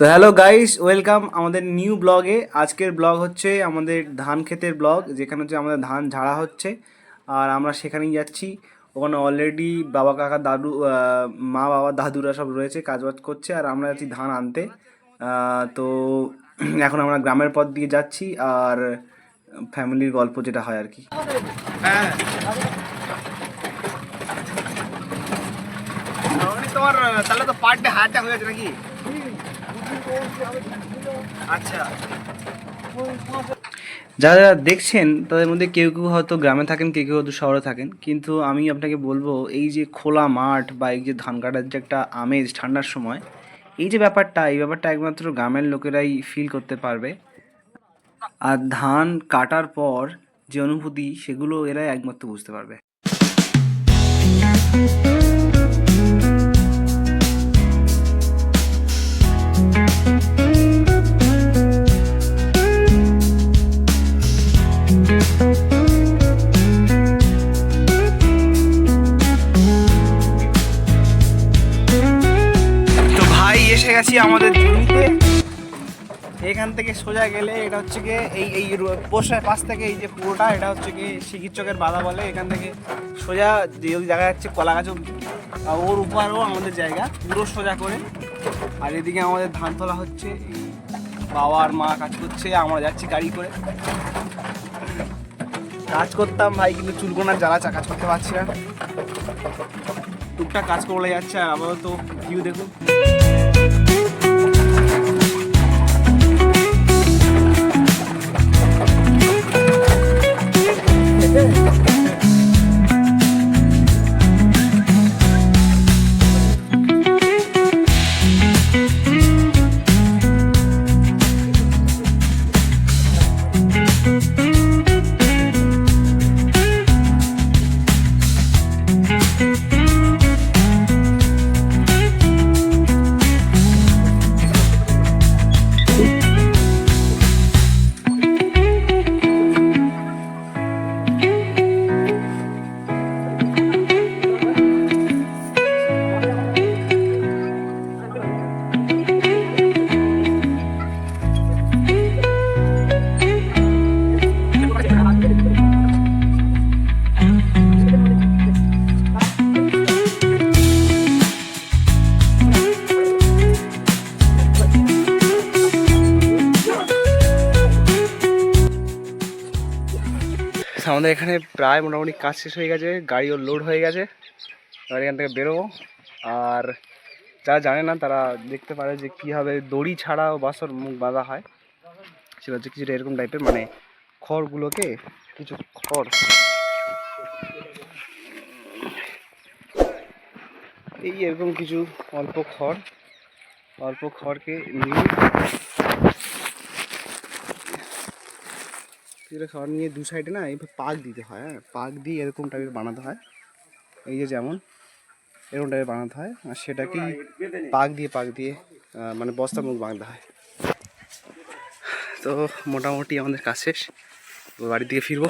তো hello guys, welcome আমাদের new ব্লগে। আজকের ব্লগ হচ্ছে আমাদের ধান ক্ষেতের ব্লগ, যেখানে হচ্ছে আমাদের ধান ঝাড়া হচ্ছে আর আমরা সেখানেই যাচ্ছি। ওখানে অলরেডি বাবা কাকা দাদু মা বাবা দাদুরা সব রয়েছে, কাজবাজ করছে আর আমরা যাচ্ছি ধান আনতে। তো এখন আমরা গ্রামের পথ দিয়ে যাচ্ছি আর ফ্যামিলির গল্প যেটা হয় আর কি। হ্যাঁ, তোমার তাহলে তো পার ডে হাটটা হয়ে যাচ্ছে নাকি? আচ্ছা, যারা যারা দেখছেন তাদের মধ্যে কেউ কেউ হয়তো গ্রামে থাকেন, কেউ কেউ হয়তো শহরে থাকেন, কিন্তু আমি আপনাকে বলবো এই যে খোলা মাঠ বা এই যে ধান কাটার যে একটা আমেজ ঠান্ডার সময়, এই যে ব্যাপারটা, এই ব্যাপারটা একমাত্র গ্রামের লোকেরাই ফিল করতে পারবে। আর ধান কাটার পর যে অনুভূতি, সেগুলো এরাই একমাত্র বুঝতে পারবে। তো ভাই এসে গেছি আমাদের জমিতে। এখান থেকে সোজা গেলে এটা হচ্ছে গিয়ে এই পোষার পাশ থেকে এই যে পুরোটা, এটা হচ্ছে গিয়ে শিকির চকের বাধা বলে। এখান থেকে সোজা যে ওই জায়গা যাচ্ছে কলা গাছ অব্দি, ওর উপরও আমাদের জায়গা পুরো সোজা করে। আর এদিকে আমাদের ধান তোলা হচ্ছে, এই বাবা আর মা কাজ করছে, আমরা যাচ্ছি গাড়ি করে। কাজ করতাম ভাই, কিন্তু চুলকোনার জ্বালা কাজ করতে পারছি না। টুকটাক কাজ করলে যাচ্ছে। আর আপাতত ভিউ দেখুন। আমাদের এখানে প্রায় মোটামুটি কাজ শেষ হয়ে গেছে, গাড়িও লোড হয়ে গেছে। এবার এখান থেকে বেরোবো। আর যারা জানে না তারা দেখতে পারে যে কীভাবে দড়ি ছাড়াও বাসর মুখ বাঁধা হয়। সেটা হচ্ছে কিছুটা এরকম টাইপের, মানে খড়গুলোকে, কিছু খড়, এই এরকম কিছু অল্প খড়কে নিয়ে খাওয়ার নিয়ে দু সাইডে না এইভাবে পাক দিতে হয়। হ্যাঁ, পাক দিয়ে এরকম টাইপের বানাতে হয়। এই যে যেমন এরকম টাইপের বানাতে হয়, আর সেটাকেই পাক দিয়ে মানে বস্তা মুখ বাঁধতে হয়। তো মোটামুটি আমাদের কাজ শেষ, বাড়ির দিকে ফিরবো।